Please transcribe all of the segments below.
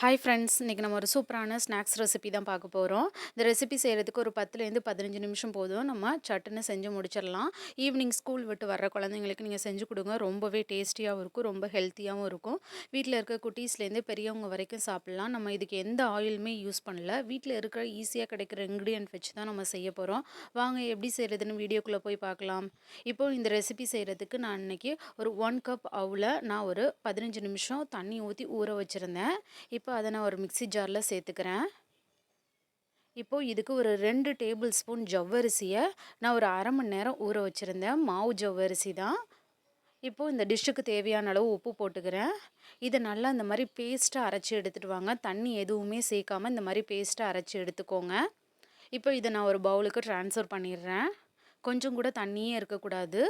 Hi friends, இன்றைக்கி நம்ம ஒரு சூப்பரான ஸ்நாக்ஸ் ரெசிபி தான் பார்க்க போகிறோம். இந்த ரெசிபி செய்கிறதுக்கு ஒரு 10லேருந்து 15 நிமிஷம் போதும். நம்ம சட்டுன்னு செஞ்சு முடிச்சிடலாம். ஈவினிங் ஸ்கூல் விட்டு வர்ற குழந்தைங்களுக்கு நீங்கள் செஞ்சு கொடுங்க. ரொம்பவே டேஸ்டியாகவும் இருக்கும், ரொம்ப ஹெல்த்தியாகவும் இருக்கும். வீட்டில் இருக்க குட்டீஸ்லேருந்து பெரியவங்க வரைக்கும் சாப்பிட்லாம். நம்ம இதுக்கு எந்த ஆயிலுமே யூஸ் பண்ணல. வீட்டில் இருக்கிற ஈஸியாக கிடைக்கிற இன்க்ரீடியன்ட் வச்சு தான் நம்ம செய்ய போகிறோம். வாங்க எப்படி செய்கிறதுன்னு வீடியோக்குள்ளே போய் பார்க்கலாம். இப்போது இந்த ரெசிபி செய்கிறதுக்கு நான் இன்றைக்கி ஒரு 1 கப் அவுல நான் ஒரு 15 நிமிஷம் தண்ணி ஊற்றி ஊற வச்சுருந்தேன். இப்போ அதை நான் ஒரு மிக்ஸி ஜாரில் சேர்த்துக்கிறேன். இப்போது இதுக்கு ஒரு 2 டேபிள் ஸ்பூன் ஜவ்வரிசியை நான் ஒரு அரை மணி நேரம் ஊற வச்சுருந்தேன். மாவு ஜவ்வரிசி தான். இப்போது இந்த டிஷ்ஷுக்கு தேவையான அளவு உப்பு போட்டுக்கிறேன். இதை நல்லா இந்த மாதிரி பேஸ்ட்டாக அரைச்சி எடுத்துகிட்டு வாங்க. தண்ணி எதுவுமே சேர்க்காமல் இந்த மாதிரி பேஸ்ட்டாக அரைச்சி எடுத்துக்கோங்க. இப்போ இதை நான் ஒரு பவுலுக்கு ட்ரான்ஸ்ஃபர் பண்ணிடுறேன். கொஞ்சம் கூட தண்ணியே இருக்கக்கூடாது.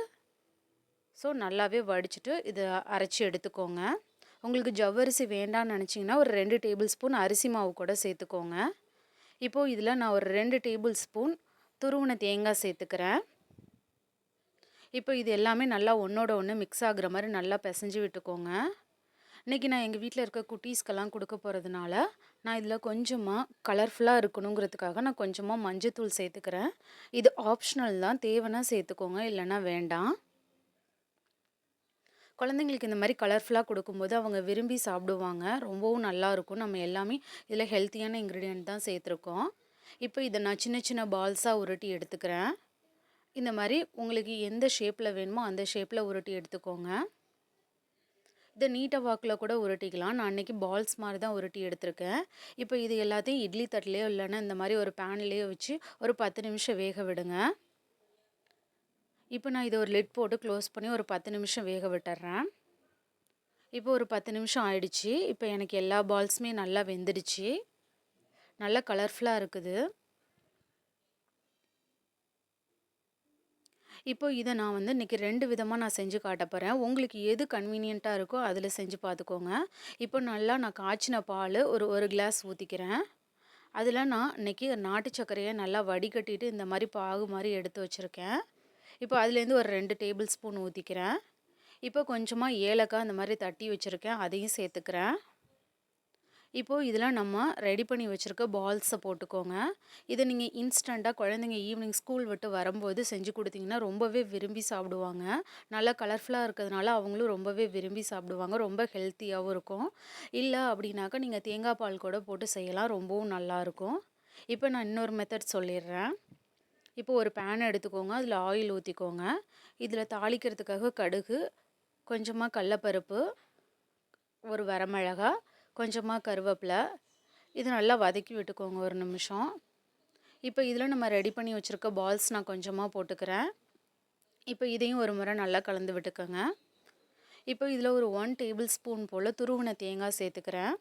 ஸோ நல்லாவே வடிச்சிட்டு இதை அரைச்சி எடுத்துக்கோங்க. உங்களுக்கு ஜவ்வரிசி வேண்டான்னு நினச்சிங்கன்னா ஒரு 2 டேபிள் ஸ்பூன் அரிசி மாவு கூட சேர்த்துக்கோங்க. இப்போது இதில் நான் ஒரு 2 டேபிள் ஸ்பூன் துருவின தேங்காய் சேர்த்துக்கிறேன். இப்போ இது எல்லாமே நல்லா ஒன்றோட ஒன்று மிக்ஸ் ஆகுற மாதிரி நல்லா பிசைஞ்சு விட்டுக்கோங்க. இன்றைக்கி நான் எங்கள் வீட்டில் இருக்க குட்டீஸ்க்கெல்லாம் கொடுக்க போகிறதுனால நான் இதில் கொஞ்சமாக கலர்ஃபுல்லாக இருக்கணுங்கிறதுக்காக நான் கொஞ்சமாக மஞ்சத்தூள் சேர்த்துக்கிறேன். இது ஆப்ஷனல் தான், தேவைன்னா சேர்த்துக்கோங்க, இல்லைன்னா வேண்டாம். குழந்தைங்களுக்கு இந்த மாதிரி கலர்ஃபுல்லாக கொடுக்கும்போது அவங்க விரும்பி சாப்பிடுவாங்க. ரொம்பவும் நல்லாயிருக்கும். நம்ம எல்லாமே இதில் ஹெல்த்தியான இன்க்ரீடியன்ட் தான் சேர்த்துருக்கோம். இப்போ இதை நான் சின்ன சின்ன பால்ஸாக உருட்டி எடுத்துக்கிறேன். இந்த மாதிரி உங்களுக்கு எந்த ஷேப்பில் வேணுமோ அந்த ஷேப்பில் உருட்டி எடுத்துக்கோங்க. இதை நீட்டாக வாக்கில் கூட உருட்டிக்கலாம். நான் அன்றைக்கி பால்ஸ் மாதிரி தான் உருட்டி எடுத்திருக்கேன். இப்போ இது எல்லாத்தையும் இட்லி தட்டிலையோ இல்லைன்னா இந்த மாதிரி ஒரு பேன்லேயோ வச்சு ஒரு 10 நிமிஷம் வேக விடுங்க. இப்போ நான் இதை ஒரு லிட் போட்டு க்ளோஸ் பண்ணி ஒரு 10 நிமிஷம் வேக விட்டுறேன். இப்போ ஒரு 10 நிமிஷம் ஆயிடுச்சு. இப்போ எனக்கு எல்லா பால்ஸுமே நல்லா வெந்துடுச்சு. நல்லா கலர்ஃபுல்லாக இருக்குது. இப்போ இதை நான் இன்றைக்கி 2 விதமாக நான் செஞ்சு காட்ட போகிறேன். உங்களுக்கு எது கன்வீனியண்ட்டாக இருக்கோ அதில் செஞ்சு பார்த்துக்கோங்க. இப்போ நல்லா நான் காய்ச்சின பால் ஒரு கிளாஸ் ஊற்றிக்கிறேன். அதில் நான் இன்றைக்கி நாட்டு சர்க்கரையை நல்லா வடிகட்டிட்டு இந்த மாதிரி பாகு மாதிரி எடுத்து வச்சுருக்கேன். இப்போ அதுலேருந்து ஒரு 2 டேபிள் ஸ்பூன் ஊற்றிக்கிறேன். இப்போ கொஞ்சமாக ஏலக்காய் இந்த மாதிரி தட்டி வச்சுருக்கேன், அதையும் சேர்த்துக்கிறேன். இப்போது இதில் நம்ம ரெடி பண்ணி வச்சுருக்க பால்ஸை போட்டுக்கோங்க. இதை நீங்கள் இன்ஸ்டண்ட்டாக குழந்தைங்க ஈவினிங் ஸ்கூல் விட்டு வரும்போது செஞ்சு கொடுத்தீங்கன்னா ரொம்பவே விரும்பி சாப்பிடுவாங்க. நல்லா கலர்ஃபுல்லாக இருக்கிறதுனால அவங்களும் ரொம்பவே விரும்பி சாப்பிடுவாங்க. ரொம்ப ஹெல்த்தியாகவும் இருக்கும். இல்லை அப்படின்னாக்கா நீங்கள் தேங்காய் பால் கூட போட்டு செய்யலாம், ரொம்பவும் நல்லாயிருக்கும். இப்போ நான் இன்னொரு மெத்தட் சொல்லிடுறேன். இப்போ ஒரு பேன் எடுத்துக்கோங்க, அதில் ஆயில் ஊற்றிக்கோங்க. இதில் தாளிக்கிறதுக்காக கடுகு, கொஞ்சமாக கடலப்பருப்பு, ஒரு வரமிளகா, கொஞ்சமாக கருவேப்பிலை, இது நல்லா வதக்கி விட்டுக்கோங்க ஒரு நிமிஷம். இப்போ இதில் நம்ம ரெடி பண்ணி வச்சுருக்க பால்ஸ் நான் கொஞ்சமாக போட்டுக்கிறேன். இப்போ இதையும் ஒரு முறை நல்லா கலந்து விட்டுக்கோங்க. இப்போ இதில் ஒரு 1 டேபிள் ஸ்பூன் போல் துருவின தேங்காய் சேர்த்துக்கிறேன்.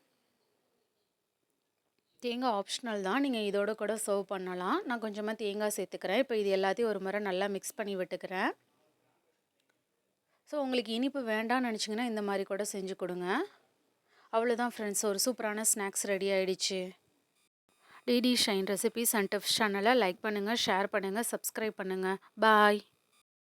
தேங்காய் ஆப்ஷனல் தான், நீங்கள் இதோட கூட சர்வ் பண்ணலாம். நான் கொஞ்சமாக தேங்காய் சேர்த்துக்கிறேன். இப்போ இது எல்லாத்தையும் ஒரு முறை நல்லா மிக்ஸ் பண்ணி விட்டுக்கிறேன். ஸோ உங்களுக்கு இனிப்பு வேண்டாம்னு நினச்சிங்கன்னா இந்த மாதிரி கூட செஞ்சு கொடுங்க. அவ்வளோதான் ஃப்ரெண்ட்ஸ், ஒரு சூப்பரான ஸ்நாக்ஸ் ரெடி ஆகிடுச்சு. DD Shine recipes and tips சேனலை லைக் பண்ணுங்கள், ஷேர் பண்ணுங்கள், சப்ஸ்கிரைப் பண்ணுங்கள். பாய்.